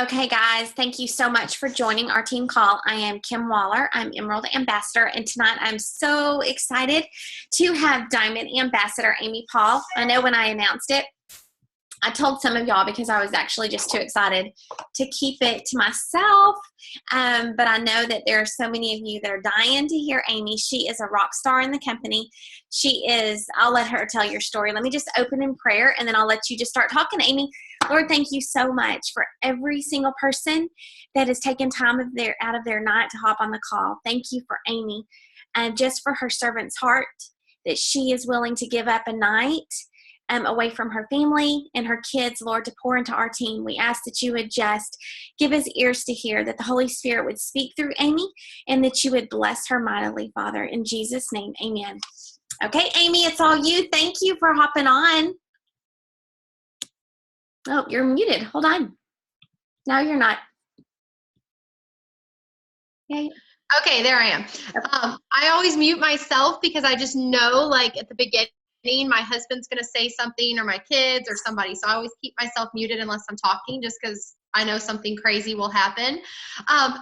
Okay, guys, thank you so much for joining our team call. I am Kim Waller. I'm Emerald Ambassador, and tonight I'm so excited to have Diamond Ambassador Amy Paul. I know when I announced it, I told some of y'all because I was actually just too excited to keep it to myself, but I know that there are so many of you that are dying to hear Amy. She is a rock star in the company. She is, I'll let her tell your story. Let me just open in prayer, and then I'll let you just start talking, Amy. Lord, thank you so much for every single person that has taken time out of their night to hop on the call. Thank you for Amy, and just for her servant's heart that she is willing to give up a night away from her family and her kids, Lord, to pour into our team. We ask that you would just give us ears to hear, that the Holy Spirit would speak through Amy, and that you would bless her mightily, Father. In Jesus' name, amen. Okay, Amy, it's all you. Thank you for hopping on. Oh, you're muted. Hold on. Now you're not. Okay. Okay, there I am. I always mute myself because I just know, like, at the beginning, my husband's going to say something, or my kids, or somebody. So I always keep myself muted unless I'm talking, just because I know something crazy will happen.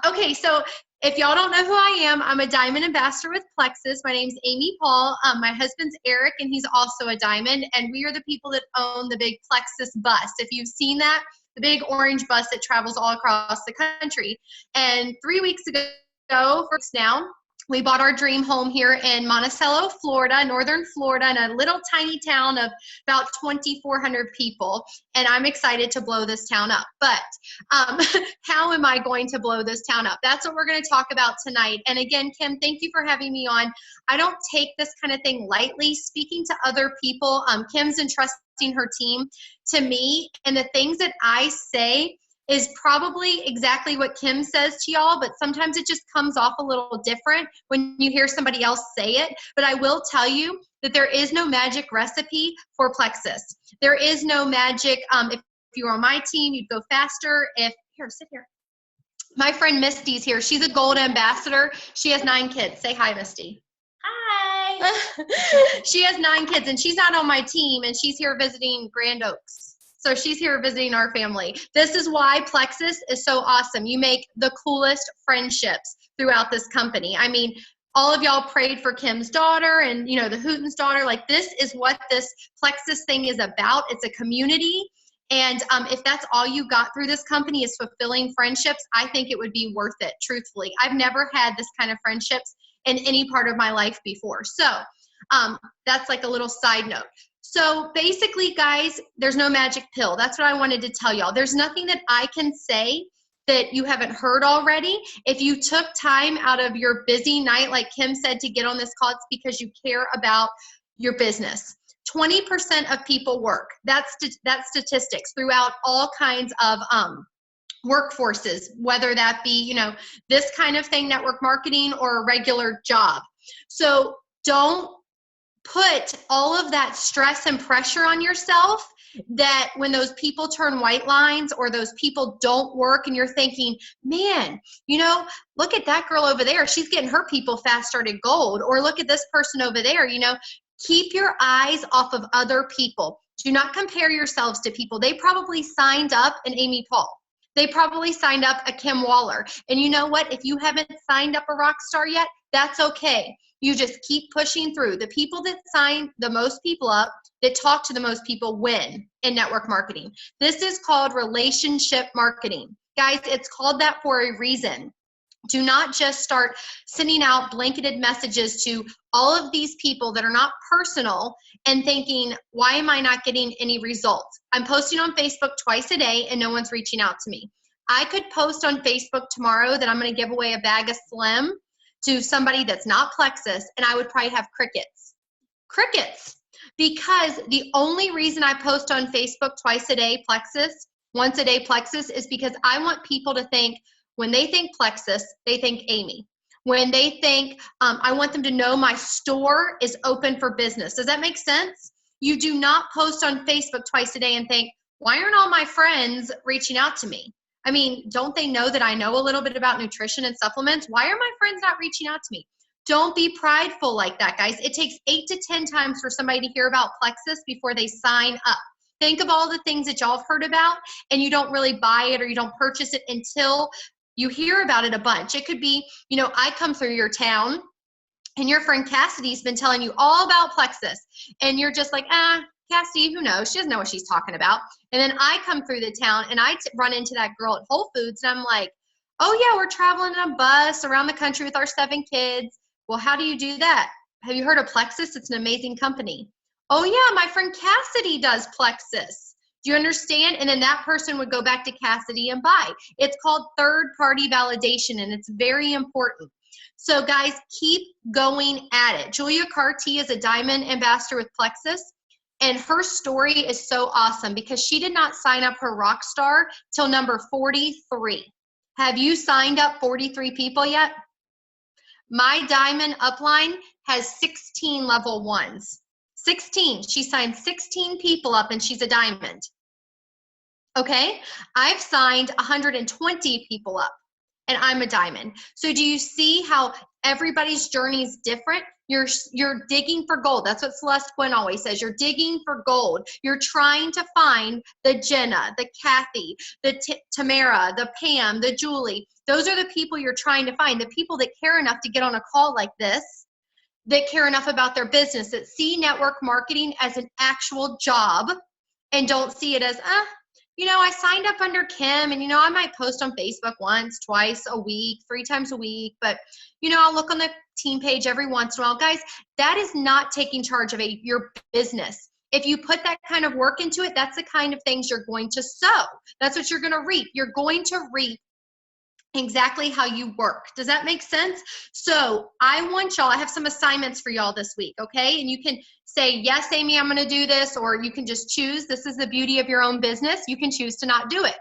Okay, so if y'all don't know who I am, I'm a Diamond Ambassador with Plexus. My name's Amy Paul. My husband's Eric, and he's also a Diamond. And we are the people that own the big Plexus bus. If you've seen that, the big orange bus that travels all across the country. And 3 weeks ago, now, we bought our dream home here in Monticello, Florida, northern Florida, in a little tiny town of about 2,400 people. And I'm excited to blow this town up. But how am I going to blow this town up? That's what we're going to talk about tonight. And again, Kim, thank you for having me on. I don't take this kind of thing lightly. Speaking to other people, Kim's entrusting her team to me. And the things that I say is probably exactly what Kim says to y'all, but sometimes it just comes off a little different when you hear somebody else say it. But I will tell you that there is no magic recipe for Plexus. There is no magic. If you were on my team, you'd go faster. Here, sit here. My friend Misty's here. She's a gold ambassador. She has 9 kids. Say hi, Misty. Hi. She has 9 kids, and she's not on my team, and she's here visiting Grand Oaks. So she's here visiting our family. This is why Plexus is so awesome. You make the coolest friendships throughout this company. I mean, all of y'all prayed for Kim's daughter and, the Hooten's daughter. Like, this is what this Plexus thing is about. It's a community. And if that's all you got through this company is fulfilling friendships, I think it would be worth it, truthfully. I've never had this kind of friendships in any part of my life before. So that's like a little side note. So basically, guys, there's no magic pill. That's what I wanted to tell y'all. There's nothing that I can say that you haven't heard already. If you took time out of your busy night, like Kim said, to get on this call, it's because you care about your business. 20% of people work. That's statistics throughout all kinds of workforces, whether that be, this kind of thing, network marketing, or a regular job. So don't put all of that stress and pressure on yourself that when those people turn white lines or those people don't work and you're thinking, man, look at that girl over there. She's getting her people fast started gold. Or look at this person over there. Keep your eyes off of other people. Do not compare yourselves to people. They probably signed up an Amy Paul. They probably signed up a Kim Waller. And you know what? If you haven't signed up a rock star yet, that's okay. You just keep pushing through. The people that sign the most people up, that talk to the most people, win in network marketing. This is called relationship marketing. Guys, it's called that for a reason. Do not just start sending out blanketed messages to all of these people that are not personal and thinking, why am I not getting any results? I'm posting on Facebook twice a day and no one's reaching out to me. I could post on Facebook tomorrow that I'm going to give away a bag of Slim to somebody that's not Plexus, and I would probably have crickets. Crickets. Because the only reason I post on Facebook twice a day Plexus, once a day Plexus, is because I want people to think, when they think Plexus, they think Amy. When they think, I want them to know my store is open for business. Does that make sense? You do not post on Facebook twice a day and think, why aren't all my friends reaching out to me? I mean, don't they know that I know a little bit about nutrition and supplements? Why are my friends not reaching out to me? Don't be prideful like that, guys. It takes 8 to 10 times for somebody to hear about Plexus before they sign up. Think of all the things that y'all have heard about and you don't really buy it or you don't purchase it until you hear about it a bunch. It could be, I come through your town and your friend Cassidy's been telling you all about Plexus and you're just like, Cassidy, who knows? She doesn't know what she's talking about. And then I come through the town and I run into that girl at Whole Foods and I'm like, oh yeah, we're traveling in a bus around the country with our 7 kids. Well, how do you do that? Have you heard of Plexus? It's an amazing company. Oh yeah, my friend Cassidy does Plexus. Do you understand? And then that person would go back to Cassidy and buy. It's called third-party validation, and it's very important. So guys, keep going at it. Julia Carty is a diamond ambassador with Plexus, and her story is so awesome because she did not sign up her rock star till number 43. Have you signed up 43 people yet? My diamond upline has 16 level 1s. 16. She signed 16 people up and she's a diamond. Okay? I've signed 120 people up and I'm a diamond. So do you see how everybody's journey is different? You're digging for gold. That's what Celeste Quinn always says. You're digging for gold. You're trying to find the Jenna, the Kathy, the Tamara, the Pam, the Julie. Those are the people you're trying to find, the people that care enough to get on a call like this, that care enough about their business, that see network marketing as an actual job and don't see it as, I signed up under Kim and, I might post on Facebook once, twice a week, 3 times a week, but, I'll look on the team page every once in a while. Guys, that is not taking charge of your business. If you put that kind of work into it, that's the kind of things you're going to sow. That's what you're going to reap. You're going to reap exactly how you work. Does that make sense? So I have some assignments for y'all this week, okay? And you can say, yes, Amy, I'm going to do this, or you can just choose. This is the beauty of your own business. You can choose to not do it.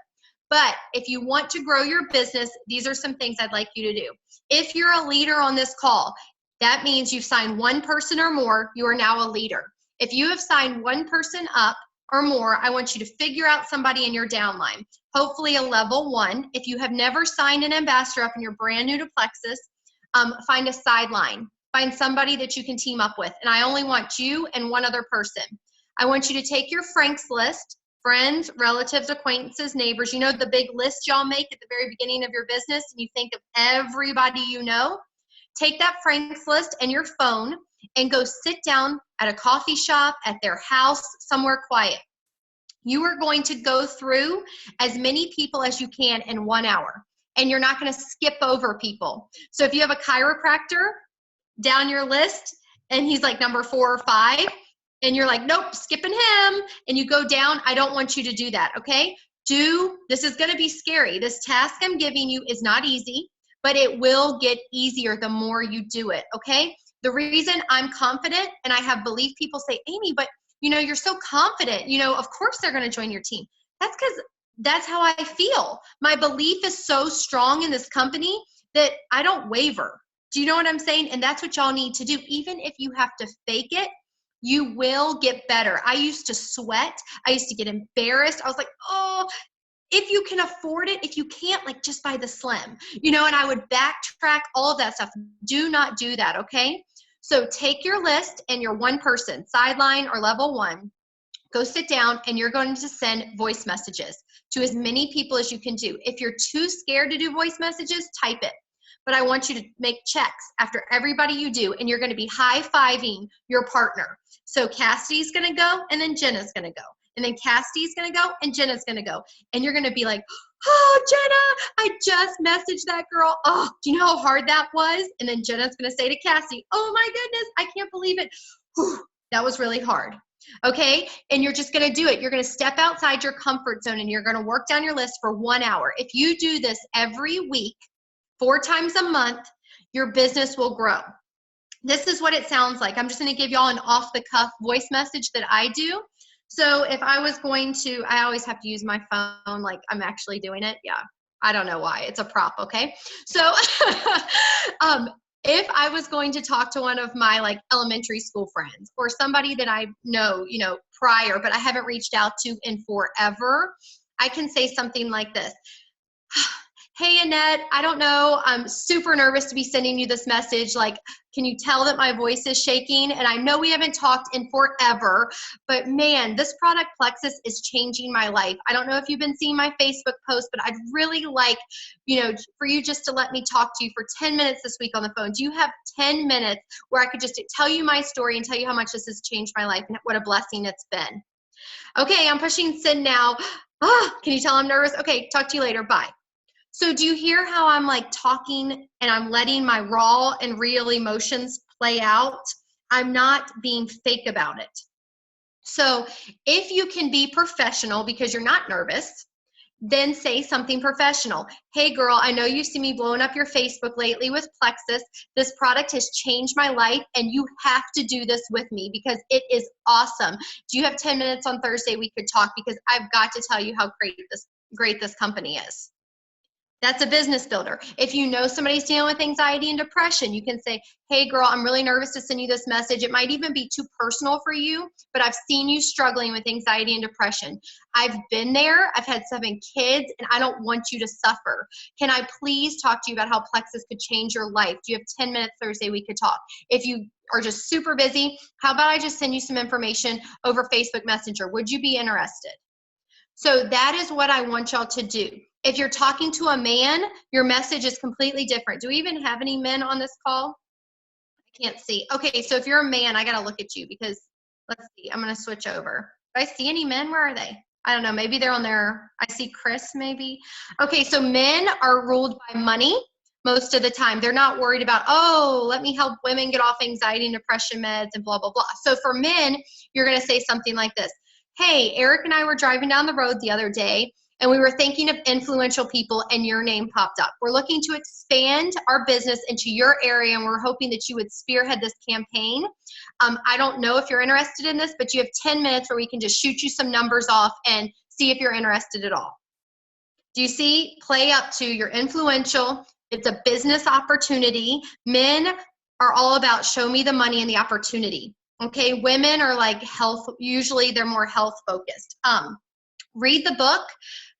But if you want to grow your business, these are some things I'd like you to do. If you're a leader on this call, that means you've signed 1 person or more, you are now a leader. If you have signed 1 person up or more, I want you to figure out somebody in your downline, hopefully a level 1. If you have never signed an ambassador up and you're brand new to Plexus, find a sideline. Find somebody that you can team up with. And I only want you and 1 other person. I want you to take your Frank's list, friends, relatives, acquaintances, neighbors. You know the big list y'all make at the very beginning of your business and you think of everybody you know? Take that Frank's list and your phone and go sit down at a coffee shop, at their house, somewhere quiet. You are going to go through as many people as you can in 1 hour, and you're not going to skip over people. So if you have a chiropractor down your list and he's like number 4 or 5, and you're like, nope, skipping him, and you go down, I don't want you to do that, okay? This is going to be scary. This task I'm giving you is not easy, but it will get easier the more you do it, okay? The reason I'm confident and I have belief, people say, Amy, but you're so confident, of course they're going to join your team. That's because that's how I feel. My belief is so strong in this company that I don't waver. Do you know what I'm saying? And that's what y'all need to do. Even if you have to fake it, you will get better. I used to sweat. I used to get embarrassed. I was like, oh, if you can afford it, if you can't, like just buy the Slim, and I would backtrack all of that stuff. Do not do that, okay? So take your list and your 1 person, sideline or level 1, go sit down and you're going to send voice messages to as many people as you can do. If you're too scared to do voice messages, type it. But I want you to make checks after everybody you do, and you're going to be high-fiving your partner. So Cassidy's going to go, and then Jenna's going to go. And then Cassidy's going to go, and Jenna's going to go. And you're going to be like, oh, Jenna, I just messaged that girl. Oh, do you know how hard that was? And then Jenna's going to say to Cassie, oh, my goodness, I can't believe it. Whew, that was really hard. Okay? And you're just going to do it. You're going to step outside your comfort zone, and you're going to work down your list for 1 hour. If you do this every week, 4 times a month, your business will grow. This is what it sounds like. I'm just going to give y'all an off-the-cuff voice message that I do. So if I was going to, I always have to use my phone like I'm actually doing it. Yeah, I don't know why. It's a prop, okay? So if I was going to talk to one of my like elementary school friends or somebody that I know, prior, but I haven't reached out to in forever, I can say something like this. hey, Annette, I don't know. I'm super nervous to be sending you this message. Like, can you tell that my voice is shaking? And I know we haven't talked in forever, but man, this product Plexus is changing my life. I don't know if you've been seeing my Facebook post, but I'd really like, for you just to let me talk to you for 10 minutes this week on the phone. Do you have 10 minutes where I could just tell you my story and tell you how much this has changed my life and what a blessing it's been? Okay, I'm pushing send now. Can you tell I'm nervous? Okay, talk to you later. Bye. So do you hear how I'm like talking and I'm letting my raw and real emotions play out? I'm not being fake about it. So if you can be professional because you're not nervous, then say something professional. Hey girl, I know you see me blowing up your Facebook lately with Plexus. This product has changed my life and you have to do this with me because it is awesome. Do you have 10 minutes on Thursday we could talk because I've got to tell you how great this company is. That's a business builder. If you know somebody's dealing with anxiety and depression, you can say, hey girl, I'm really nervous to send you this message. It might even be too personal for you, but I've seen you struggling with anxiety and depression. I've been there. I've had 7 kids and I don't want you to suffer. Can I please talk to you about how Plexus could change your life? Do you have 10 minutes Thursday we could talk? If you are just super busy, how about I just send you some information over Facebook Messenger? Would you be interested? So that is what I want y'all to do. If you're talking to a man, your message is completely different. Do we even have any men on this call? I can't see. Okay, so if you're a man, I got to look at you because, let's see, I'm going to switch over. Do I see any men? Where are they? I don't know. Maybe they're on their, I see Chris maybe. Okay, so men are ruled by money most of the time. They're not worried about, oh, let me help women get off anxiety and depression meds and blah, blah, blah. So for men, you're going to say something like this. Hey, Eric and I were driving down the road the other day, and we were thinking of influential people, and your name popped up. We're looking to expand our business into your area, and we're hoping that you would spearhead this campaign. I don't know if you're interested in this, but you have 10 minutes where we can just shoot you some numbers off and see if you're interested at all. Do you see? Play up to you're influential. It's a business opportunity. Men are all about show me the money and the opportunity. Okay, women are like health, usually they're more health focused. Read the book,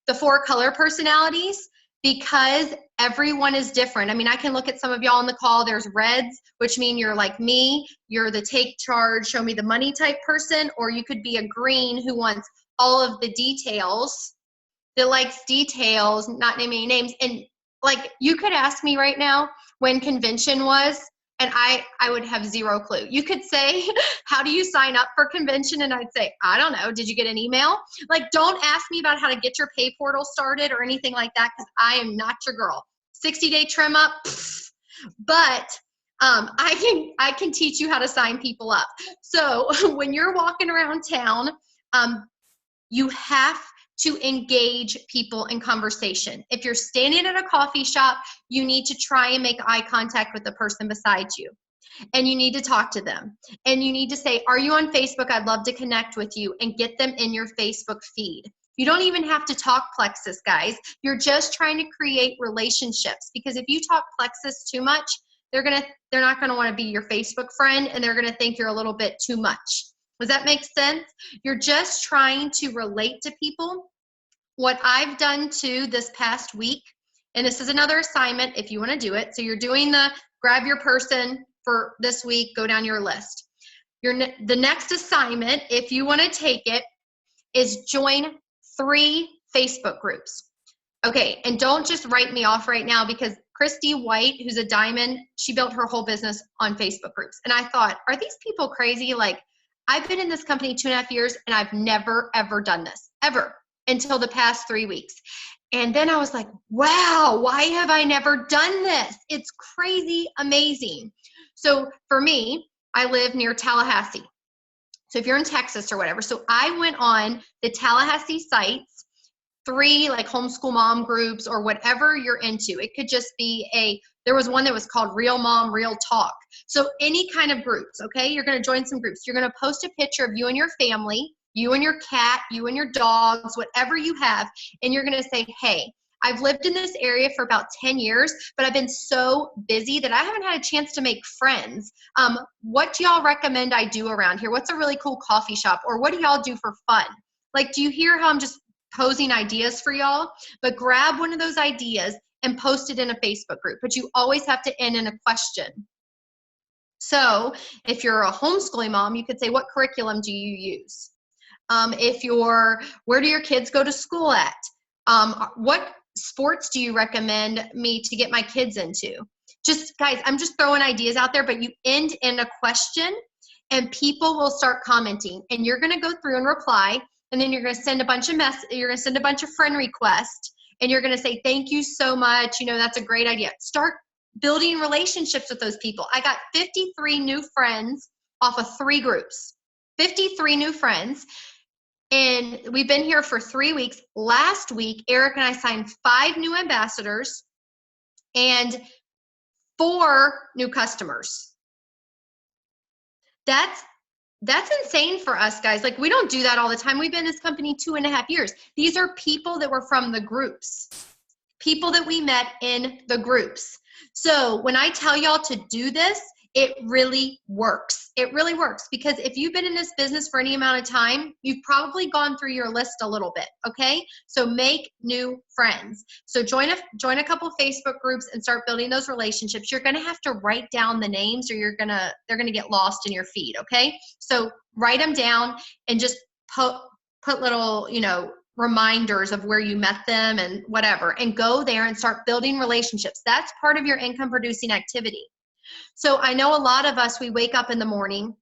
The 4 Color Personalities, because everyone is different. I mean, I can look at some of y'all on the call. There's reds, which mean you're like me. You're the take charge, show me the money type person, or you could be a green who wants all of the details, that likes details, not naming any names. And like you could ask me right now when convention was, and I would have zero clue. You could say, how do you sign up for convention? And I'd say, I don't know. Did you get an email? Like, don't ask me about how to get your pay portal started or anything like that, because I am not your girl. 60-day trim up, but I can teach you how to sign people up. So when you're walking around town, you have to engage people in conversation. If you're standing at a coffee shop, you need to try and make eye contact with the person beside you. And you need to talk to them. And you need to say, are you on Facebook? I'd love to connect with you, and get them in your Facebook feed. You don't even have to talk Plexus, guys. You're just trying to create relationships, because if you talk Plexus too much, they're not gonna wanna be your Facebook friend, and they're gonna think you're a little bit too much. Does that make sense? You're just trying to relate to people. What I've done too this past week, and this is another assignment if you want to do it. So you're doing the grab your person for this week, go down your list. The next assignment, if you want to take it, is join 3 Facebook groups. Okay, and don't just write me off right now, because Christy White, who's a diamond, she built her whole business on Facebook groups. And I thought, are these people crazy? Like, I've been in this company 2.5 years and I've never, ever done this, ever, until the past 3 weeks. And then I was like, wow, why have I never done this? It's crazy amazing. So for me, I live near Tallahassee. So if you're in Texas or whatever, so I went on the Tallahassee sites, 3 like homeschool mom groups or whatever you're into. It could just be there was one that was called Real Mom, Real Talk. So any kind of groups, okay? You're going to join some groups. You're going to post a picture of you and your family, you and your cat, you and your dogs, whatever you have. And you're going to say, hey, I've lived in this area for about 10 years, but I've been so busy that I haven't had a chance to make friends. What do y'all recommend I do around here? What's a really cool coffee shop? Or what do y'all do for fun? Like, do you hear how I'm just posing ideas for y'all? But grab one of those ideas and post it in a Facebook group, but you always have to end in a question. So if you're a homeschooling mom, you could say, what curriculum do you use? Where do your kids go to school at? What sports do you recommend me to get my kids into? Just guys, I'm just throwing ideas out there, but you end in a question and people will start commenting and you're going to go through and reply. And then you're going to send a bunch of you're going to send a bunch of friend requests and you're going to say, thank you so much. That's a great idea. Start building relationships with those people. I got 53 new friends off of 3 groups, 53 new friends. And we've been here for 3 weeks. Last week, Eric and I signed 5 new ambassadors and 4 new customers. That's insane for us, guys. Like, we don't do that all the time. We've been in this company 2.5 years. These are people that were from the groups, people that we met in the groups. So when I tell y'all to do this, it really works. It really works because if you've been in this business for any amount of time, you've probably gone through your list a little bit, okay? So make new friends. So join a couple Facebook groups and start building those relationships. You're gonna have to write down the names or they're gonna get lost in your feed, okay? So write them down and just put little, reminders of where you met them and whatever, and go there and start building relationships. That's part of your income producing activity. So I know a lot of us, we wake up in the morning,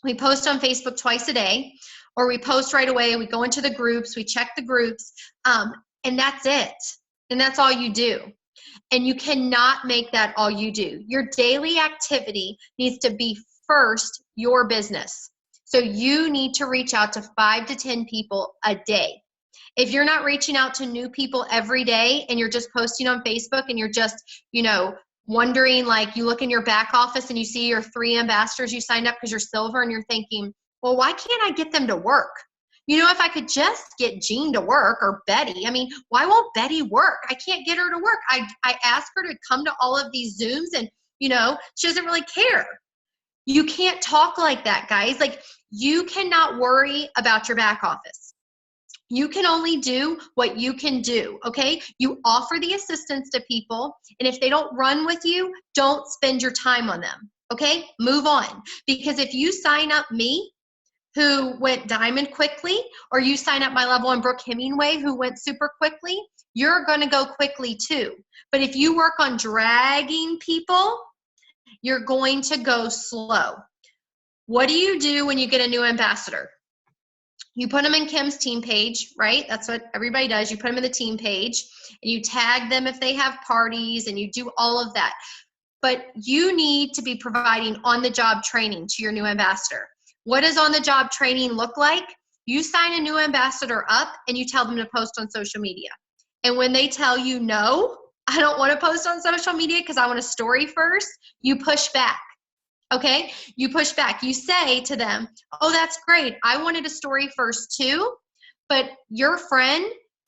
we post on Facebook twice a day, or we post right away, we go into the groups, we check the groups, and that's it. And that's all you do. And you cannot make that all you do. Your daily activity needs to be first your business. So you need to reach out to 5 to 10 people a day. If you're not reaching out to new people every day and you're just posting on Facebook and you're just, wondering, like you look in your back office and you see your 3 ambassadors you signed up because you're silver and you're thinking, well, why can't I get them to work? If I could just get Jean to work or Betty, why won't Betty work? I can't get her to work. I asked her to come to all of these Zooms and, she doesn't really care. You can't talk like that, guys. Like, you cannot worry about your back office. You can only do what you can do, okay? You offer the assistance to people, and if they don't run with you, don't spend your time on them, okay? Move on. Because if you sign up me, who went diamond quickly, or you sign up my level 1 Brooke Hemingway, who went super quickly, you're gonna go quickly too. But if you work on dragging people, you're going to go slow. What do you do when you get a new ambassador? You put them in Kim's team page, right? That's what everybody does. You put them in the team page and you tag them if they have parties and you do all of that. But you need to be providing on-the-job training to your new ambassador. What does on-the-job training look like? You sign a new ambassador up and you tell them to post on social media. And when they tell you, no, I don't want to post on social media because I want a story first, you push back. Okay, you push back. You say to them, oh, that's great. I wanted a story first too, but your friend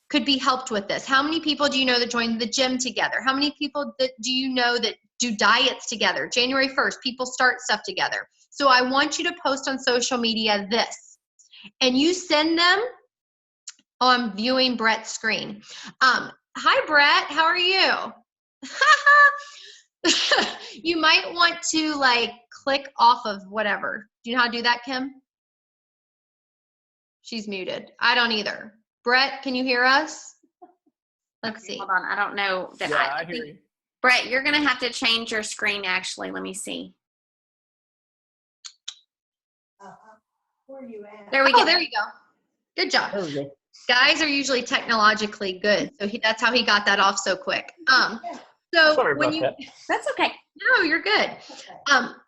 could be helped with this. How many people do you know that join the gym together? How many people do you know that do diets together? January 1st, people start stuff together. So I want you to post on social media this. And you send them, oh, I'm viewing Brett's screen. Hi, Brett, how are you? You might want to click off of whatever. Do you know how to do that, Kim? She's muted. I don't either. Brett, can you hear us? Let's see. Hold on. I don't know that. Yeah, I hear you. Brett, you're going to have to change your screen, actually. Let me see. Where are you at? There we go. There you go. Good job. There we go. Guys are usually technologically good, so that's how he got that off so quick. So Sorry when about you that. That's okay. No, you're good.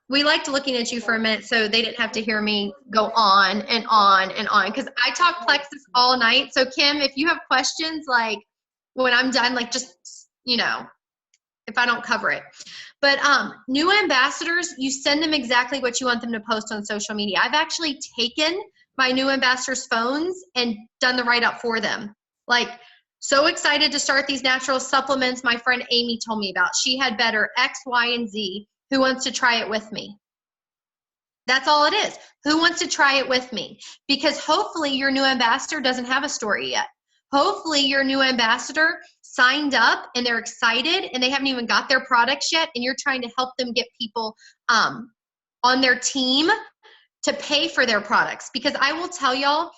We liked looking at you for a minute so they didn't have to hear me go on and on and on because I talk Plexus all night. So Kim, if you have questions, when I'm done, just, if I don't cover it. But new ambassadors, you send them exactly what you want them to post on social media. I've actually taken my new ambassadors' phones and done the write-up for them. So excited to start these natural supplements my friend Amy told me about. She had better X, Y, and Z. Who wants to try it with me? That's all it is. Who wants to try it with me? Because hopefully your new ambassador doesn't have a story yet. Hopefully your new ambassador signed up and they're excited and they haven't even got their products yet, and you're trying to help them get people on their team to pay for their products. Because I will tell y'all,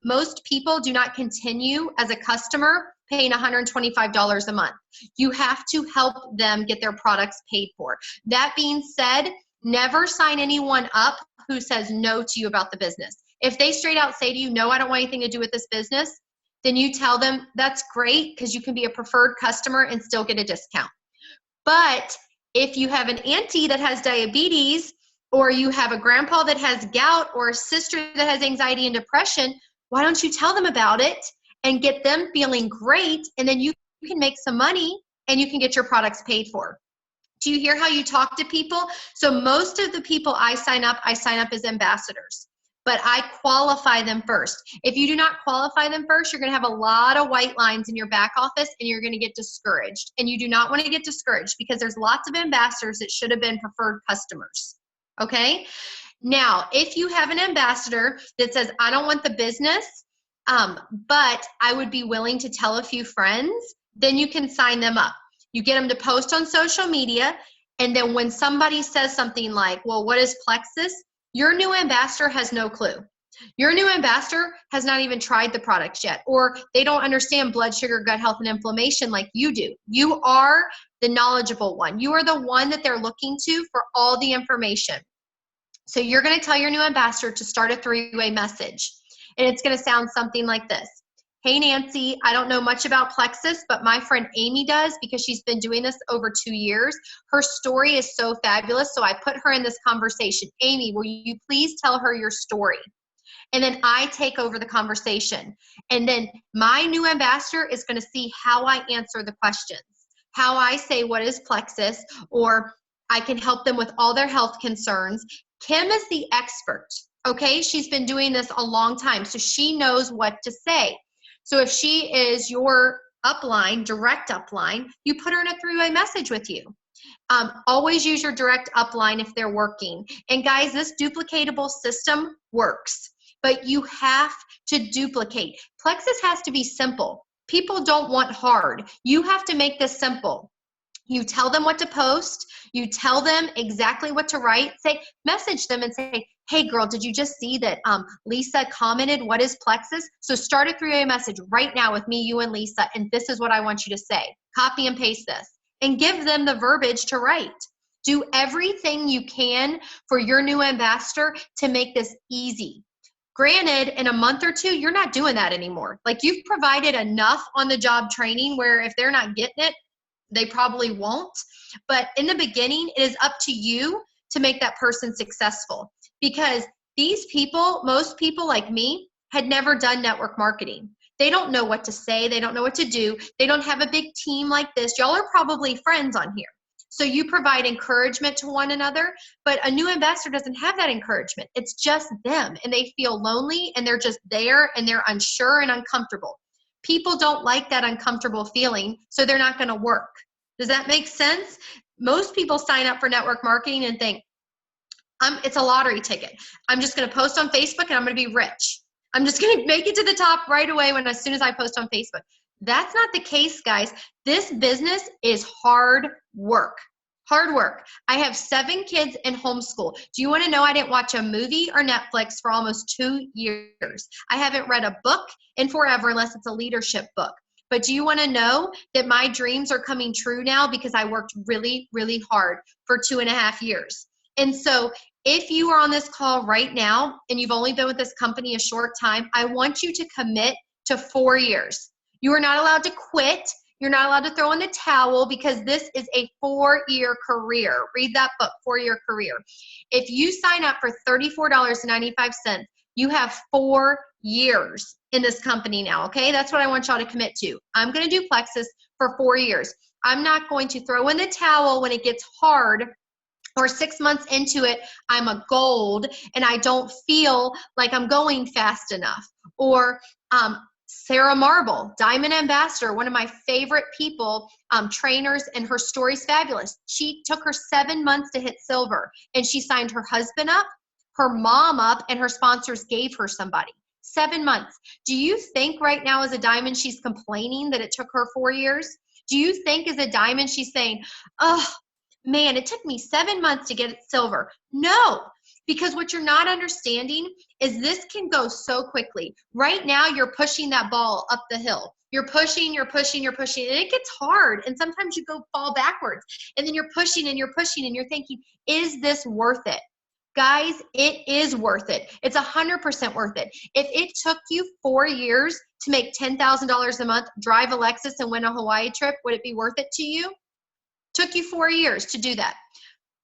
most people do not continue as a customer paying $125 a month. You have to help them get their products paid for. That being said, never sign anyone up who says no to you about the business. If they straight out say to you, no, I don't want anything to do with this business, then you tell them that's great, because you can be a preferred customer and still get a discount. But if you have an auntie that has diabetes, or you have a grandpa that has gout, or a sister that has anxiety and depression, why don't you tell them about it and get them feeling great, and then you can make some money and you can get your products paid for. Do you hear how you talk to people? So most of the people I sign up as ambassadors, but I qualify them first. If you do not qualify them first, you're going to have a lot of white lines in your back office and you're going to get discouraged. And you do not want to get discouraged, because there's lots of ambassadors that should have been preferred customers. Okay? Now, if you have an ambassador that says, I don't want the business, but I would be willing to tell a few friends, then you can sign them up. You get them to post on social media, and then when somebody says something like, well, what is Plexus? Your new ambassador has no clue. Your new ambassador has not even tried the products yet, or they don't understand blood sugar, gut health, and inflammation like you do. You are the knowledgeable one. You are the one that they're looking to for all the information. So you're going to tell your new ambassador to start a three-way message. And it's going to sound something like this. Hey, Nancy, I don't know much about Plexus, but my friend Amy does, because she's been doing this over 2 years. Her story is so fabulous, so I put her in this conversation. Amy, will you please tell her your story? And then I take over the conversation. And then my new ambassador is going to see how I answer the questions, how I say, what is Plexus? Or I can help them with all their health concerns. Kim is the expert, okay? She's been doing this a long time, so she knows what to say. So if she is your upline, direct upline, you put her in a three-way message with you. Always use your direct upline if they're working. And guys, this duplicatable system works, but you have to duplicate. Plexus has to be simple. People don't want hard. You have to make this simple. You tell them what to post. You tell them exactly what to write. Message them and say, hey girl, did you just see that Lisa commented, what is Plexus? So start a three-way message right now with me, you, and Lisa, and this is what I want you to say. Copy and paste this and give them the verbiage to write. Do everything you can for your new ambassador to make this easy. Granted, in a month or two, you're not doing that anymore. Like, you've provided enough on the job training where if they're not getting it, they probably won't. But in the beginning, it is up to you to make that person successful, because these people, most people like me, had never done network marketing. They don't know what to say. They don't know what to do. They don't have a big team like this. Y'all are probably friends on here. So you provide encouragement to one another, but a new ambassador doesn't have that encouragement. It's just them, and they feel lonely, and they're just there, and they're unsure and uncomfortable. People don't like that uncomfortable feeling, so they're not going to work. Does that make sense? Most people sign up for network marketing and think, it's a lottery ticket. I'm just going to post on Facebook and I'm going to be rich. I'm just going to make it to the top right away as soon as I post on Facebook. That's not the case, guys. This business is hard work. Hard work. I have 7 kids in homeschool. Do you want to know I didn't watch a movie or Netflix for almost 2 years? I haven't read a book in forever unless it's a leadership book. But do you want to know that my dreams are coming true now because I worked really, really hard for 2.5 years? And so if you are on this call right now and you've only been with this company a short time, I want you to commit to 4 years. You are not allowed to quit. You're not allowed to throw in the towel, because this is a 4-year career. Read that book, 4-year career. If you sign up for $34.95, you have 4 years in this company now, okay? That's what I want y'all to commit to. I'm going to do Plexus for 4 years. I'm not going to throw in the towel when it gets hard, or 6 months into it, I'm a gold and I don't feel like I'm going fast enough. Or Sarah Marble, Diamond Ambassador, one of my favorite people, trainers, and her story's fabulous. She took her 7 months to hit silver, and she signed her husband up, her mom up, and her sponsors gave her somebody. 7 months. Do you think right now as a diamond she's complaining that it took her 4 years? Do you think as a diamond she's saying, oh man, it took me 7 months to get it silver? No, because what you're not understanding is this can go so quickly. Right now you're pushing that ball up the hill. You're pushing, and it gets hard. And sometimes you fall backwards, and then you're pushing and you're thinking, is this worth it? Guys, it is worth it. It's 100% worth it. If it took you 4 years to make $10,000 a month, drive a Lexus and win a Hawaii trip, would it be worth it to you? Took you 4 years to do that.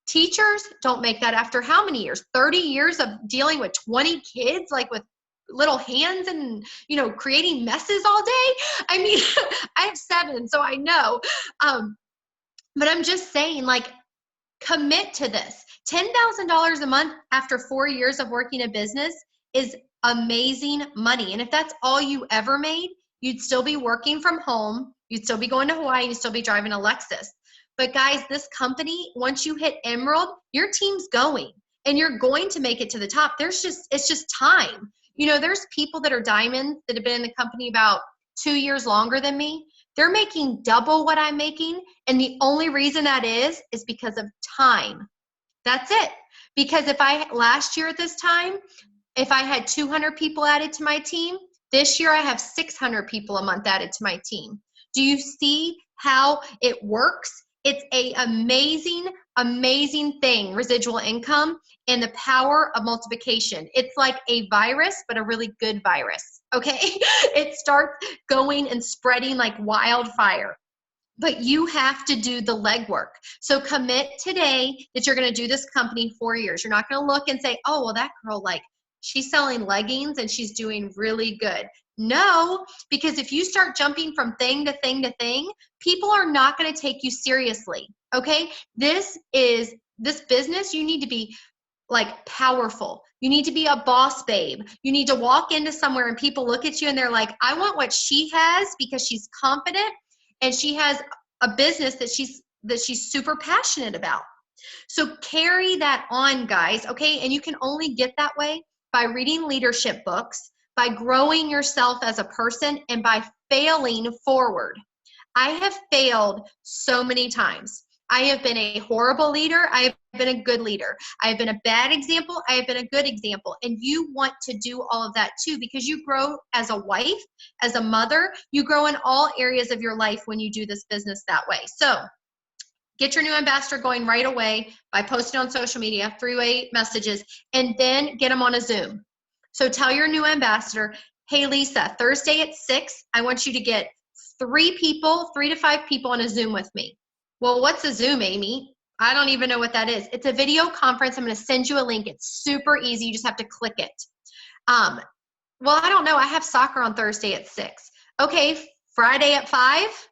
Teachers don't make that after how many years? 30 years of dealing with 20 kids, like with little hands and, creating messes all day. I mean, I have 7, so I know. But I'm just saying, like, commit to this. $10,000 a month after 4 years of working a business is amazing money. And if that's all you ever made, you'd still be working from home. You'd still be going to Hawaii. You'd still be driving a Lexus. But guys, this company, once you hit Emerald, your team's going and you're going to make it to the top. It's just time. There's people that are diamonds that have been in the company about 2 years longer than me. They're making double what I'm making. And the only reason that is because of time. That's it. Because last year at this time, if I had 200 people added to my team, this year I have 600 people a month added to my team. Do you see how it works? It's a amazing thing, residual income and the power of multiplication. It's like a virus, but a really good virus, okay? It starts going and spreading like wildfire. But you have to do the legwork. So commit today that you're going to do this company 4 years. You're not going to look and say, oh, well, that girl, she's selling leggings and she's doing really good. No, because if you start jumping from thing to thing to thing, people are not going to take you seriously, okay? This business, you need to be powerful. You need to be a boss babe. You need to walk into somewhere and people look at you and they're like, I want what she has because she's confident and she has a business that she's super passionate about. So carry that on, guys, okay? And you can only get that way by reading leadership books, by growing yourself as a person, and by failing forward. I have failed so many times. I have been a horrible leader. I have been a good leader. I have been a bad example. I have been a good example. And you want to do all of that too, because you grow as a wife, as a mother. You grow in all areas of your life when you do this business that way. So get your new ambassador going right away by posting on social media, 3-way messages, and then get them on a Zoom. So tell your new ambassador, hey, Lisa, Thursday at 6, I want you to get 3 to 5 people on a Zoom with me. Well, what's a Zoom, Amy? I don't even know what that is. It's a video conference. I'm going to send you a link. It's super easy. You just have to click it. Well, I don't know. I have soccer on Thursday at 6. Okay, Friday at 5?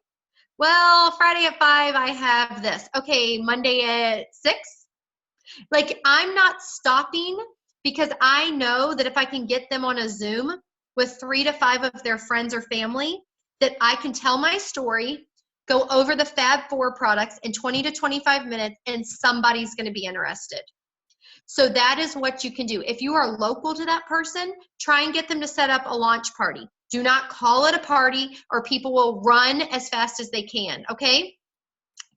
Well, Friday at 5, I have this. Okay, Monday at 6? I'm not stopping because I know that if I can get them on a Zoom with 3 to 5 of their friends or family, that I can tell my story, go over the Fab 4 products in 20 to 25 minutes, and somebody's going to be interested. So that is what you can do. If you are local to that person, try and get them to set up a launch party. Do not call it a party or people will run as fast as they can, okay?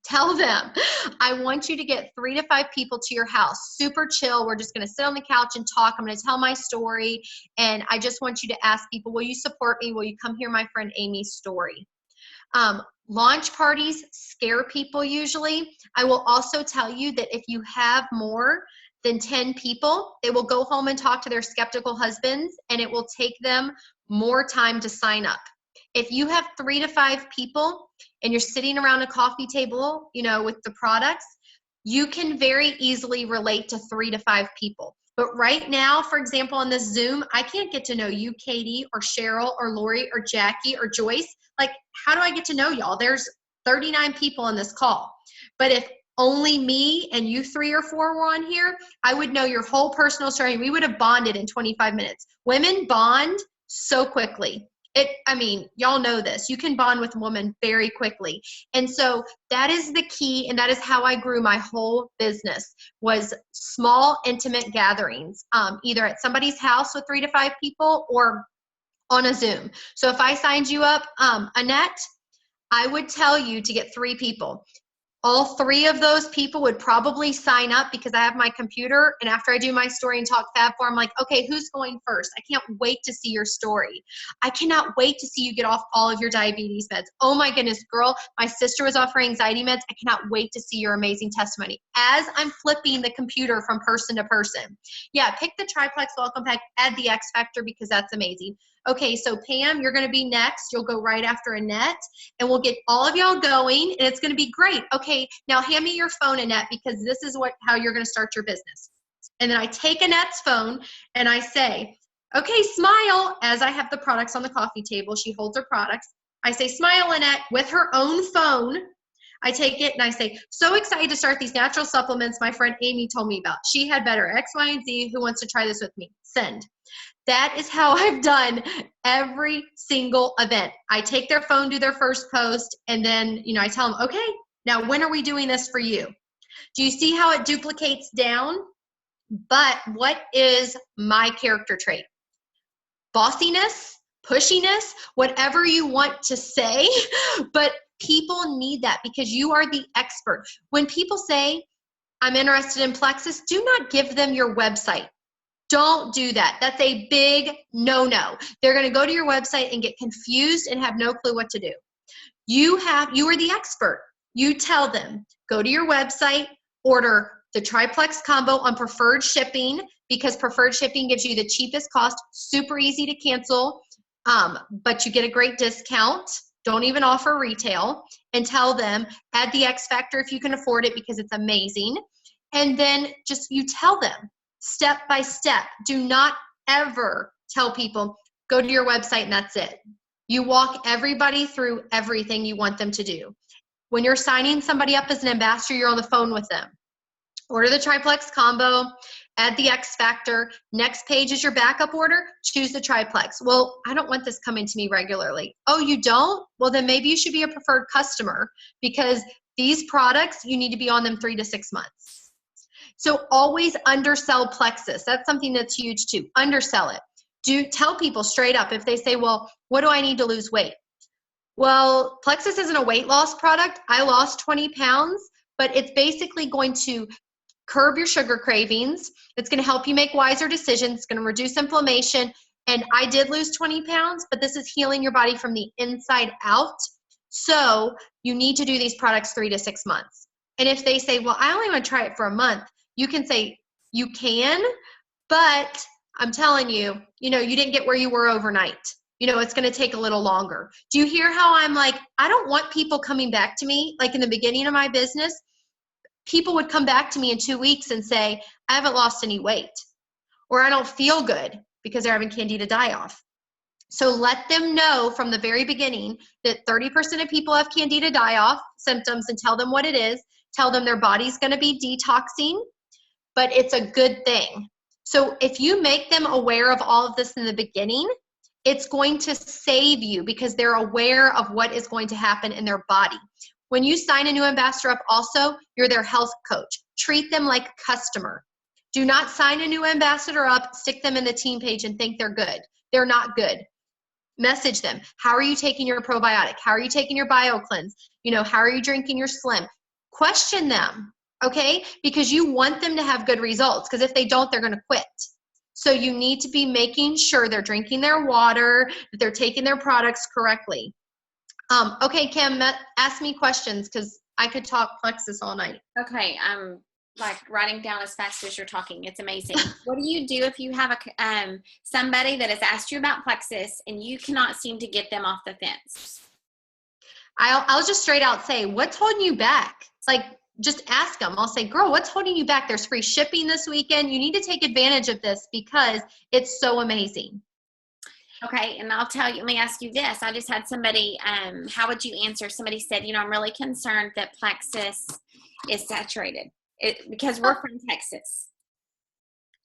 Tell them, I want you to get 3 to 5 people to your house. Super chill. We're just going to sit on the couch and talk. I'm going to tell my story. And I just want you to ask people, will you support me? Will you come hear my friend Amy's story? Launch parties scare people usually. I will also tell you that if you have more than 10 people, they will go home and talk to their skeptical husbands, and it will take them more time to sign up. If you have 3 to 5 people and you're sitting around a coffee table, with the products, you can very easily relate to 3 to 5 people. But right now, for example, on this Zoom, I can't get to know you, Katie, or Cheryl, or Lori, or Jackie, or Joyce. How do I get to know y'all? There's 39 people on this call. But if only me and you 3 or 4 were on here, I would know your whole personal story. We would have bonded in 25 minutes. Women bond so quickly. Y'all know this. You can bond with a woman very quickly. And so that is the key. And that is how I grew my whole business, was small, intimate gatherings, either at somebody's house with 3 to 5 people or on a Zoom. So if I signed you up, Annette, I would tell you to get 3 people. All 3 of those people would probably sign up because I have my computer. And after I do my story and talk fab for, I'm like, okay, who's going first? I can't wait to see your story. I cannot wait to see you get off all of your diabetes meds. Oh my goodness, girl, my sister was off her anxiety meds. I cannot wait to see your amazing testimony. As I'm flipping the computer from person to person. Yeah, pick the Triplex Welcome Pack, add the X Factor because that's amazing. Okay, so Pam, you're going to be next. You'll go right after Annette, and we'll get all of y'all going, and it's going to be great. Okay, now hand me your phone, Annette, because this is how you're going to start your business. And then I take Annette's phone, and I say, okay, smile, as I have the products on the coffee table. She holds her products. I say, smile, Annette, with her own phone. I take it, and I say, so excited to start these natural supplements my friend Amy told me about. She had better X, Y, and Z. Who wants to try this with me? Send. That is how I've done every single event. I take their phone, do their first post, and then, I tell them, okay, now when are we doing this for you? Do you see how it duplicates down? But what is my character trait? Bossiness, pushiness, whatever you want to say, but people need that because you are the expert. When people say, I'm interested in Plexus, do not give them your website. Don't do that. That's a big no-no. They're going to go to your website and get confused and have no clue what to do. You are the expert. You tell them, go to your website, order the Triplex combo on preferred shipping because preferred shipping gives you the cheapest cost, super easy to cancel, but you get a great discount. Don't even offer retail, and tell them, add the X Factor if you can afford it because it's amazing. And then you tell them, step by step. Do not ever tell people, go to your website and that's it. You walk everybody through everything you want them to do. When you're signing somebody up as an ambassador, you're on the phone with them. Order the Triplex combo, add the X Factor. Next page is your backup order. Choose the Triplex. Well, I don't want this coming to me regularly. Oh, you don't? Well, then maybe you should be a preferred customer because these products, you need to be on them 3 to 6 months. So always undersell Plexus. That's something that's huge too. Undersell it. Tell people straight up if they say, well, what do I need to lose weight? Well, Plexus isn't a weight loss product. I lost 20 pounds, but it's basically going to curb your sugar cravings. It's going to help you make wiser decisions. It's going to reduce inflammation. And I did lose 20 pounds, but this is healing your body from the inside out. So you need to do these products 3 to 6 months. And if they say, well, I only want to try it for a month, you can say, you can, but I'm telling you, you didn't get where you were overnight. It's going to take a little longer. Do you hear how I'm like, I don't want people coming back to me. Like in the beginning of my business, people would come back to me in 2 weeks and say, I haven't lost any weight, or I don't feel good because they're having Candida die-off. So let them know from the very beginning that 30% of people have Candida die-off symptoms, and tell them what it is. Tell them their body's going to be detoxing, but it's a good thing. So if you make them aware of all of this in the beginning, it's going to save you because they're aware of what is going to happen in their body. When you sign a new ambassador up also, you're their health coach. Treat them like a customer. Do not sign a new ambassador up, stick them in the team page and think they're good. They're not good. Message them. How are you taking your probiotic? How are you taking your BioCleanse? How are you drinking your Slim? Question them, okay? Because you want them to have good results, because if they don't, they're going to quit. So you need to be making sure they're drinking their water, that they're taking their products correctly. Okay, Kim, ask me questions because I could talk Plexus all night. Okay, I'm like writing down as fast as you're talking. It's amazing. What do you do if you have somebody that has asked you about Plexus and you cannot seem to get them off the fence? I'll just straight out say, what's holding you back? Like, just ask them. I'll say, girl, what's holding you back? There's free shipping this weekend. You need to take advantage of this because it's so amazing. Okay, and I'll tell you, let me ask you this. I just had somebody, how would you answer? Somebody said, I'm really concerned that Plexus is saturated because we're from Texas.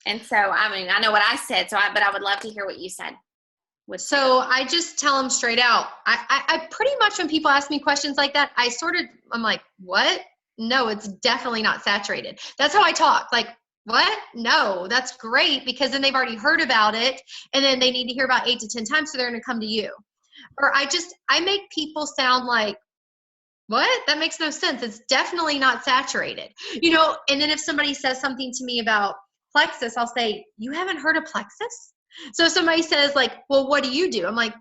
And so, I know what I said, but I would love to hear what you said. So I just tell them straight out. I pretty much, when people ask me questions like that, I'm like, what? No, it's definitely not saturated. That's how I talk. Like, what? No, that's great, because then they've already heard about it, and then they need to hear about 8 to 10 times, so they're going to come to you. Or I make people sound like, what? That makes no sense. It's definitely not saturated. And then if somebody says something to me about Plexus, I'll say, you haven't heard of Plexus? So if somebody says like, well, what do you do? I'm like,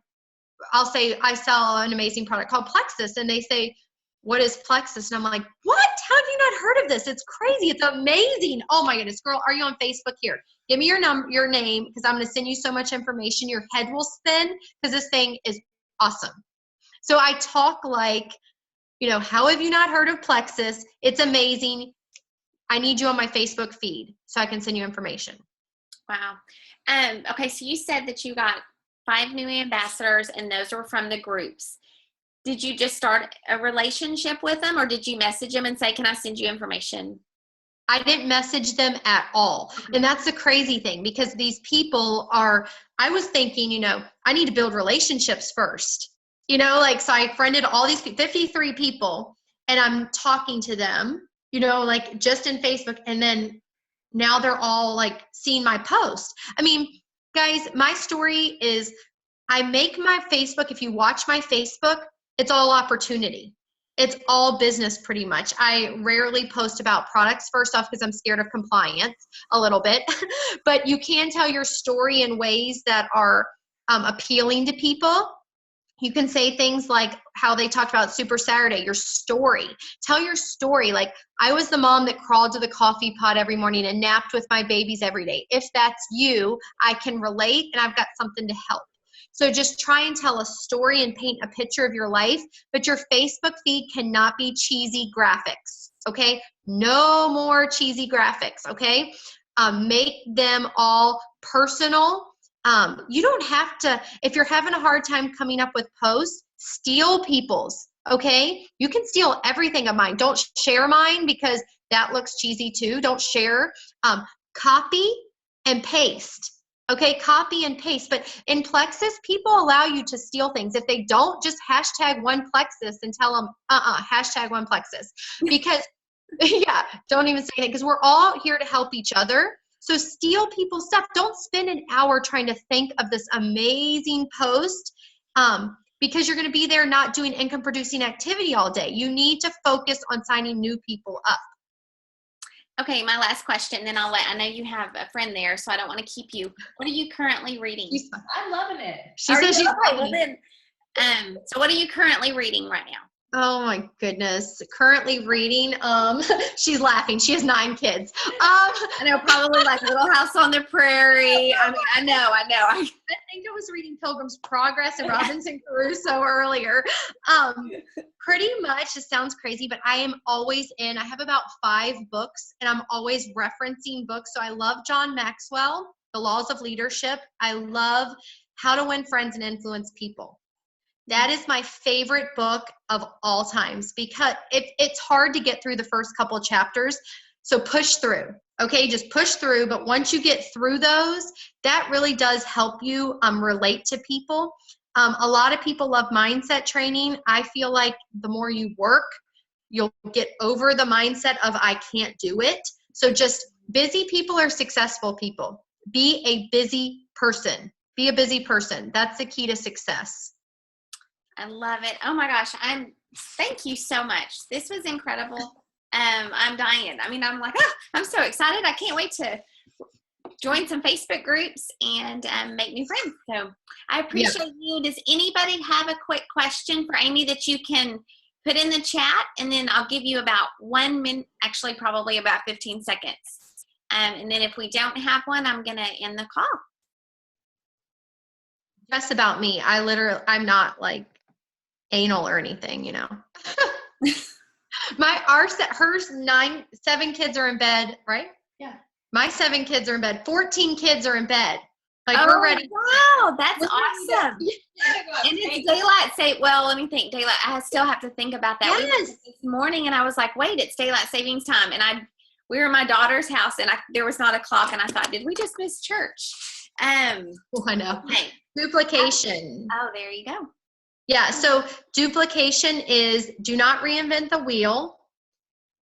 I'll say, I sell an amazing product called Plexus. And they say, what is Plexus? And I'm like, what? How have you not heard of this? It's crazy. It's amazing. Oh my goodness, girl, are you on Facebook? Here, give me your name, because I'm going to send you so much information. Your head will spin, because this thing is awesome. So I talk like, how have you not heard of Plexus? It's amazing. I need you on my Facebook feed so I can send you information. Wow. Okay, so you said that you got 5 new ambassadors, and those were from the groups. Did you just start a relationship with them, or did you message them and say, can I send you information? I didn't message them at all. And that's the crazy thing, because these people I was thinking, I need to build relationships first. So I friended all these 53 people, and I'm talking to them, like just in Facebook. And then now they're all like seeing my post. I mean, guys, my story is, I make my Facebook, if you watch my Facebook, it's all opportunity. It's all business pretty much. I rarely post about products, first off, because I'm scared of compliance a little bit, but you can tell your story in ways that are appealing to people. You can say things like how they talked about Super Saturday, your story. Tell your story. Like, I was the mom that crawled to the coffee pot every morning and napped with my babies every day. If that's you, I can relate, and I've got something to help. So just try and tell a story and paint a picture of your life, but your Facebook feed cannot be cheesy graphics, okay? No more cheesy graphics, okay? Make them all personal. You don't have to, if you're having a hard time coming up with posts, steal people's, okay? You can steal everything of mine. Don't share mine, because that looks cheesy too. Don't share. Copy and paste. Okay, copy and paste. But in Plexus, people allow you to steal things. If they don't, just hashtag one Plexus and tell them, hashtag one Plexus. Because, yeah, don't even say it, because we're all here to help each other. So steal people's stuff. Don't spend an hour trying to think of this amazing post, because you're going to be there not doing income producing activity all day. You need to focus on signing new people up. Okay, my last question, then I know you have a friend there, so I don't want to keep you. What are you currently reading? I'm loving it. She says she's reading. So what are you currently reading right now? Oh my goodness. Currently reading, she's laughing. She has 9 kids. I know, probably like Little House on the Prairie. I mean, I know. I think I was reading Pilgrim's Progress and Robinson Crusoe earlier. Pretty much, it sounds crazy, but I am always I have about 5 books, and I'm always referencing books. So I love John Maxwell, The Laws of Leadership. I love How to Win Friends and Influence People. That is my favorite book of all times, because it's hard to get through the first couple of chapters. So push through, okay? Just push through. But once you get through those, that really does help you relate to people. A lot of people love mindset training. I feel like the more you work, you'll get over the mindset of I can't do it. So just busy people are successful people. Be a busy person. Be a busy person. That's the key to success. I love it. Oh my gosh. Thank you so much. This was incredible. I'm dying. I mean, I'm like, I'm so excited. I can't wait to join some Facebook groups and make new friends. So I appreciate you. Does anybody have a quick question for Amy that you can put in the chat? And then I'll give you about 1 minute, actually probably about 15 seconds. And then if we don't have one, I'm going to end the call. Just about me. I'm not like anal or anything, Hers 7 kids are in bed, right? Yeah. My 7 kids are in bed. 14 kids are in bed. Like, we're ready. Wow, that's awesome. And it's daylight saving. Well, let me think. Daylight. I still have to think about that. Yes. This morning, and I was like, wait, it's daylight savings time. And we were in my daughter's house, and there was not a clock, and I thought, did we just miss church? Oh, I know. Okay. Duplication. Oh, there you go. Yeah, so duplication is do not reinvent the wheel.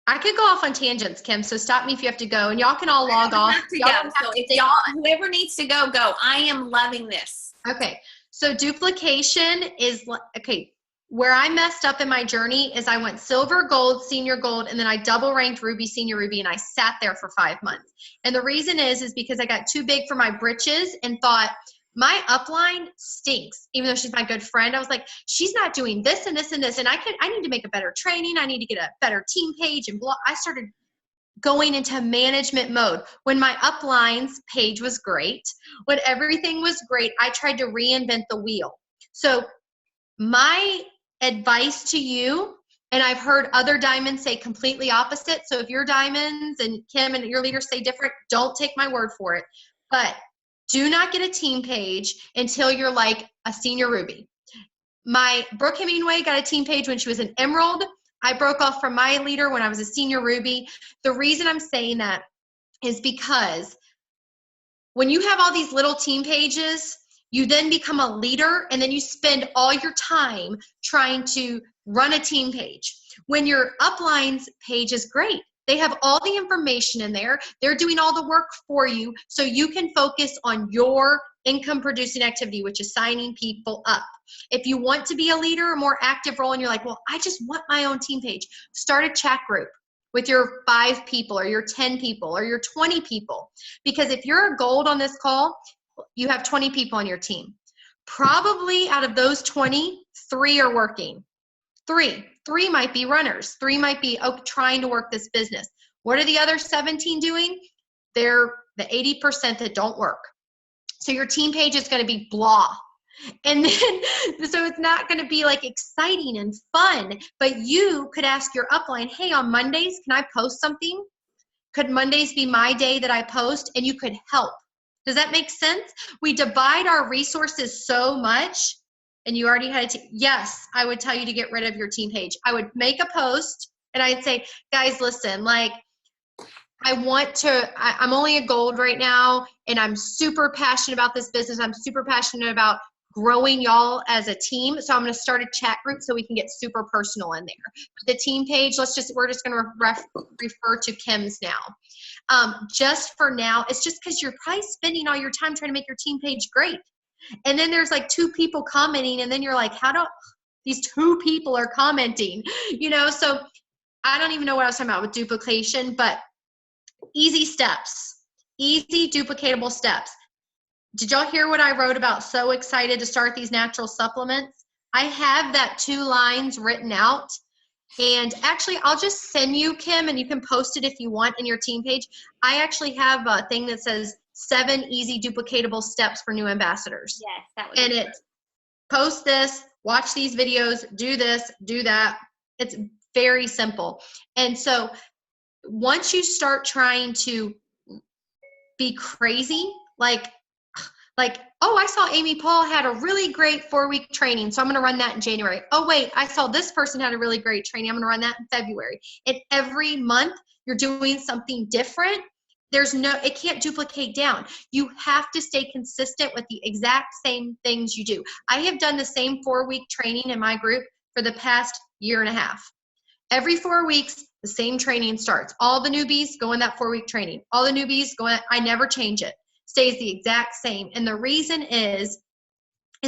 I could go off on tangents, Kim, so stop me if you have to go. And y'all can all log off. Have to Y'all go. don't have So to if stay y'all, on. whoever needs to go, go. I am loving this. Okay, so duplication is, okay, where I messed up in my journey is I went silver, gold, senior gold, and then I double ranked ruby, senior ruby, and I sat there for 5 months. And the reason is because I got too big for my britches and thought, my upline stinks, even though she's my good friend. I was like, she's not doing this and this and this, and I need to make a better training. I need to get a better team page and blah. I started going into management mode. When my uplines page was great, when everything was great, I tried to reinvent the wheel. So my advice to you, and I've heard other diamonds say completely opposite. So if your diamonds and Kim and your leaders say different, don't take my word for it. But do not get a team page until you're like a senior ruby. My Brooke Hemingway got a team page when she was an emerald. I broke off from my leader when I was a senior ruby. The reason I'm saying that is because when you have all these little team pages, you then become a leader and then you spend all your time trying to run a team page. When your uplines page is great, they have all the information in there. They're doing all the work for you so you can focus on your income producing activity, which is signing people up. If you want to be a leader, a more active role, and you're like, well, I just want my own team page, start a chat group with your 5 people or your 10 people or your 20 people. Because if you're a gold on this call, you have 20 people on your team. Probably out of those 20, 3 are working. 3 might be runners. 3 might be trying to work this business. What are the other 17 doing? They're the 80% that don't work. So your team page is going to be blah. And then, so it's not going to be like exciting and fun, but you could ask your upline, hey, on Mondays, can I post something? Could Mondays be my day that I post? And you could help. Does that make sense? We divide our resources so much. And you already had yes, I would tell you to get rid of your team page. I would make a post and I'd say, guys, listen, like, I'm only a gold right now and I'm super passionate about this business. I'm super passionate about growing y'all as a team. So I'm going to start a chat group so we can get super personal in there. The team page, we're just going to refer to Kim's now. Just for now, it's just because you're probably spending all your time trying to make your team page great. And then there's like 2 people commenting and then you're like, how do these 2 people are commenting? So I don't even know what I was talking about with duplication, but easy steps, easy duplicatable steps. Did y'all hear what I wrote about so excited to start these natural supplements? I have that 2 lines written out. And actually, I'll just send you, Kim, and you can post it if you want in your team page. I actually have a thing that says 7 easy duplicatable steps for new ambassadors. Yes, that would And be it post this, watch these videos, do this, do that. It's very simple. And so once you start trying to be crazy, like, oh, I saw Amy Paul had a really great 4-week training, so I'm going to run that in January. Oh, wait, I saw this person had a really great training. I'm going to run that in February. And every month you're doing something different. It can't duplicate down. You have to stay consistent with the exact same things you do. I have done the same 4-week training in my group for the past 1.5 years. Every 4 weeks, the same training starts. All the newbies go in that 4-week training. All the newbies go in, I never change it. Stays the exact same. And the reason is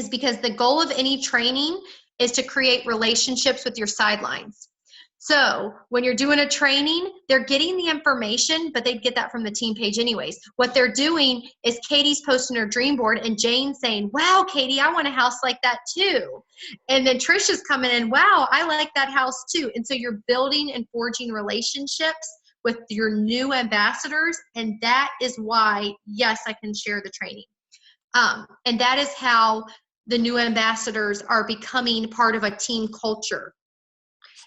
because the goal of any training is to create relationships with your sidelines. So when you're doing a training, they're getting the information, but they'd get that from the team page anyways. What they're doing is Katie's posting her dream board and Jane's saying, wow, Katie, I want a house like that too. And then Trisha's coming in, wow, I like that house too. And so you're building and forging relationships with your new ambassadors. And that is why, yes, I can share the training. And that is how the new ambassadors are becoming part of a team culture.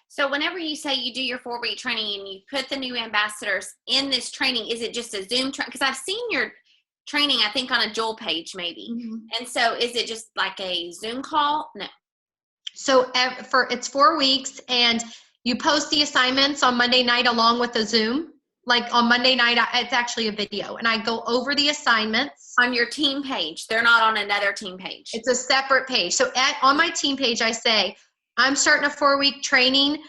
So whenever you say you do your 4-week training and you put the new ambassadors in this training, is it just a Zoom training? Because I've seen your training, I think, on a Joel page maybe. Mm-hmm. And so is it just like a Zoom call? No. So it's 4 weeks and you post the assignments on Monday night along with the Zoom. like on Monday night, it's actually a video, and I go over the assignments. On your team page. They're not on another team page. It's a separate page. So on my team page, I say, I'm starting a 4-week training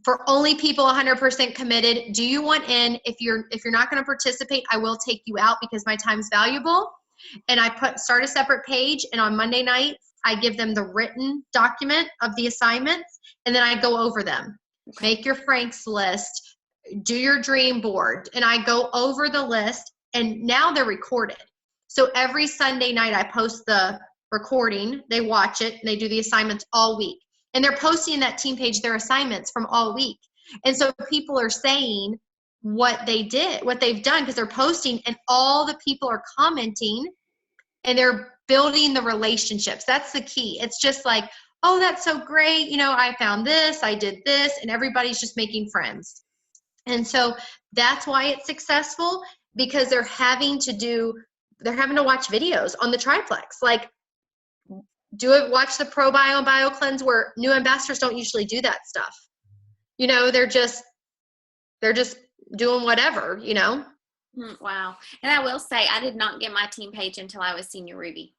for only people 100% committed. Do you want in? If you're not going to participate, I will take you out because my time's valuable. And I start a separate page, and on Monday night, I give them the written document of the assignments, and then I go over them. Make your Frank's list, do your dream board, and I go over the list, and now they're recorded. So every Sunday night I post the recording, they watch it, and they do the assignments all week. And they're posting in that team page their assignments from all week. And so people are saying what they did, what they've done, because they're posting, and all the people are commenting, and they're building the relationships. That's the key. It's just like, oh, that's so great. You know, I found this, I did this, and everybody's just making friends. And so that's why it's successful, because they're having to watch videos on the triplex. Like, watch the Pro Bio and Bio Cleanse, where new ambassadors don't usually do that stuff. You know, they're just doing whatever, you know. Wow. And I will say, I did not get my team page until I was Senior Ruby.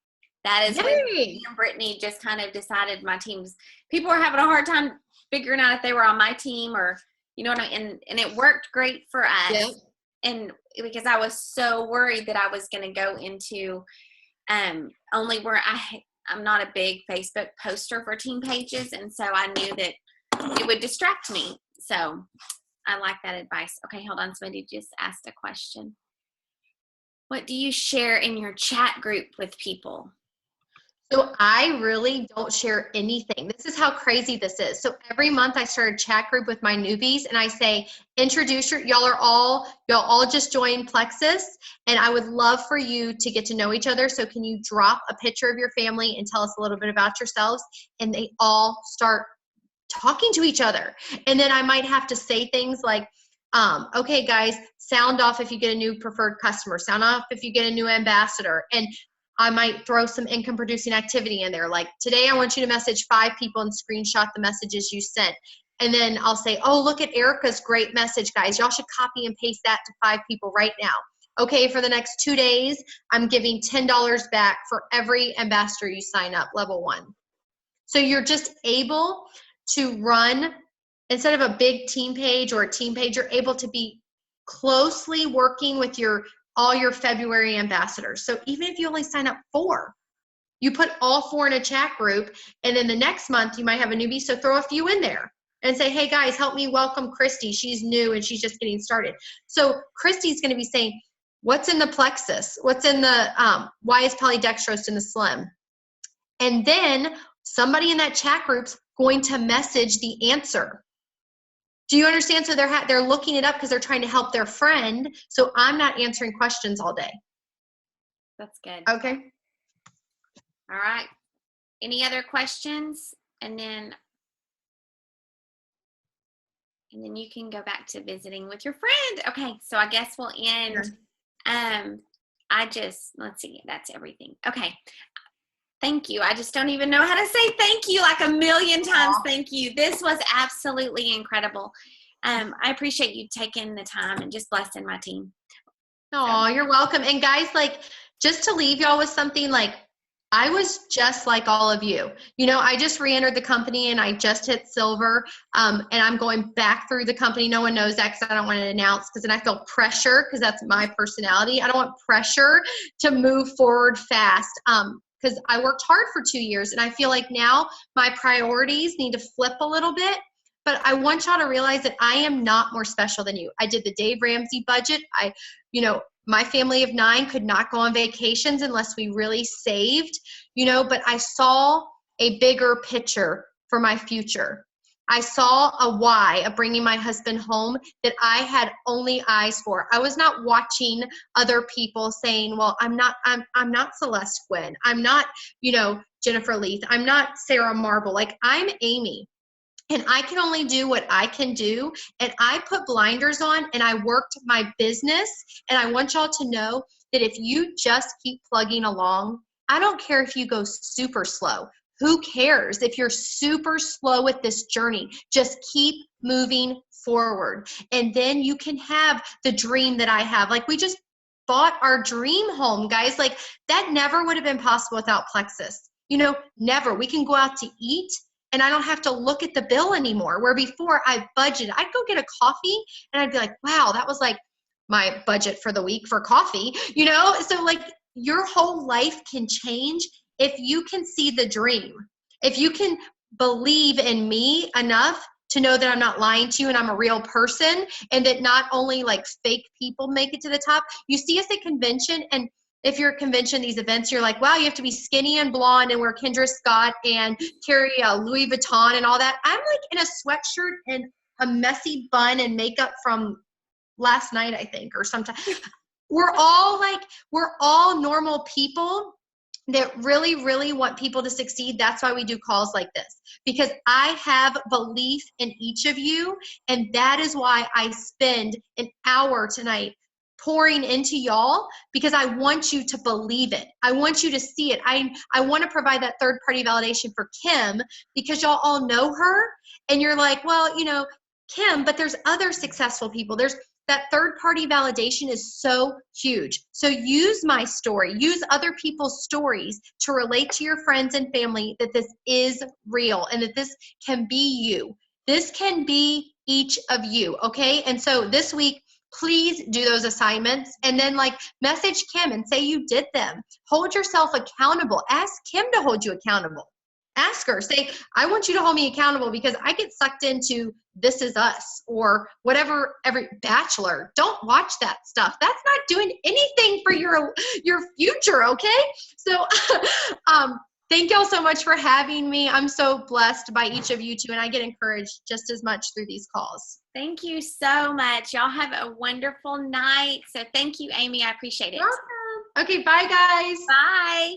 That is when me and Brittany just kind of decided my teams. People were having a hard time figuring out if they were on my team or, you know what I mean? And it worked great for us. Yep. And because I was so worried that I was going to go into only where I'm not a big Facebook poster for team pages. And so I knew that it would distract me. So I like that advice. Okay, hold on. Somebody just asked a question. What do you share in your chat group with people? So I really don't share anything. This is how crazy this is. So every month I start a chat group with my newbies, and I say, y'all all just joined Plexus, and I would love for you to get to know each other. So can you drop a picture of your family and tell us a little bit about yourselves? And they all start talking to each other. And then I might have to say things like, okay, guys, sound off if you get a new preferred customer, sound off if you get a new ambassador. And I might throw some income producing activity in there. Like, today I want you to message 5 people and screenshot the messages you sent. And then I'll say, oh, look at Erica's great message, guys. Y'all should copy and paste that to 5 people right now. Okay, for the next 2 days, I'm giving $10 back for every ambassador you sign up, level 1. So you're just able to run, instead of a big team page or a team page, you're able to be closely working with all your February ambassadors. So even if you only sign up 4, you put all 4 in a chat group, and then the next month you might have a newbie, so throw a few in there and say, hey guys, help me welcome Christy. She's new and she's just getting started. So Christy's gonna be saying, what's in the Plexus? What's in the, why is polydextrose in the Slim? And then somebody in that chat group's going to message the answer. Do you understand? So they're looking it up because they're trying to help their friend. So I'm not answering questions all day. That's good. Okay. All right. Any other questions? And then you can go back to visiting with your friend. Okay. So I guess we'll end. Sure. Let's see. That's everything. Okay. Thank you. I just don't even know how to say thank you like a million times. Thank you. This was absolutely incredible. I appreciate you taking the time and just blessing my team. Oh, you're welcome. And guys, like, just to leave y'all with something, like, I was just like all of you. You know, I just re-entered the company and I just hit silver. And I'm going back through the company. No one knows that because I don't want to announce, because then I feel pressure, because that's my personality. I don't want pressure to move forward fast. Because I worked hard for 2 years, and I feel like now my priorities need to flip a little bit. But I want y'all to realize that I am not more special than you. I did the Dave Ramsey budget. My family of 9 could not go on vacations unless we really saved, but I saw a bigger picture for my future. I saw a why of bringing my husband home that I had only eyes for. I was not watching other people saying, well, I'm not Celeste Quinn. I'm not, Jennifer Leith. I'm not Sarah Marble. Like, I'm Amy. And I can only do what I can do. And I put blinders on and I worked my business. And I want y'all to know that if you just keep plugging along, I don't care if you go super slow. who cares if you're super slow at this journey? Just keep moving forward. And then you can have the dream that I have. Like, we just bought our dream home, guys. Like, that never would have been possible without Plexus. You know, never. We can go out to eat and I don't have to look at the bill anymore. Where before I budgeted, I'd go get a coffee and I'd be like, wow, that was like my budget for the week for coffee, you know? So like, your whole life can change if you can see the dream. If you can believe in me enough to know that I'm not lying to you and I'm a real person, and that not only like fake people make it to the top. You see us at convention, and if you're at convention, these events, you're like, wow, you have to be skinny and blonde and wear Kendra Scott and carry a Louis Vuitton and all that. I'm like in a sweatshirt and a messy bun and makeup from last night, I think, or sometime. We're all normal people that really, really want people to succeed. That's why we do calls like this, because I have belief in each of you. And that is why I spend an hour tonight pouring into y'all, because I want you to believe it. I want you to see it. I want to provide that third party validation for Kim, because y'all all know her and you're like, well, you know, Kim, but there's other successful people. There's that third party validation is so huge. So use my story, use other people's stories to relate to your friends and family that this is real and that this can be you. This can be each of you. Okay. And so this week, please do those assignments and then like message Kim and say you did them. Hold yourself accountable. Ask Kim to hold you accountable. Ask her, say, I want you to hold me accountable because I get sucked into This Is Us or whatever, every Bachelor. Don't watch that stuff. That's not doing anything for your future, okay? So thank y'all so much for having me. I'm so blessed by each of you too, and I get encouraged just as much through these calls. Thank you so much. Y'all have a wonderful night. So thank you, Amy. I appreciate it. Welcome. Okay, bye guys. Bye.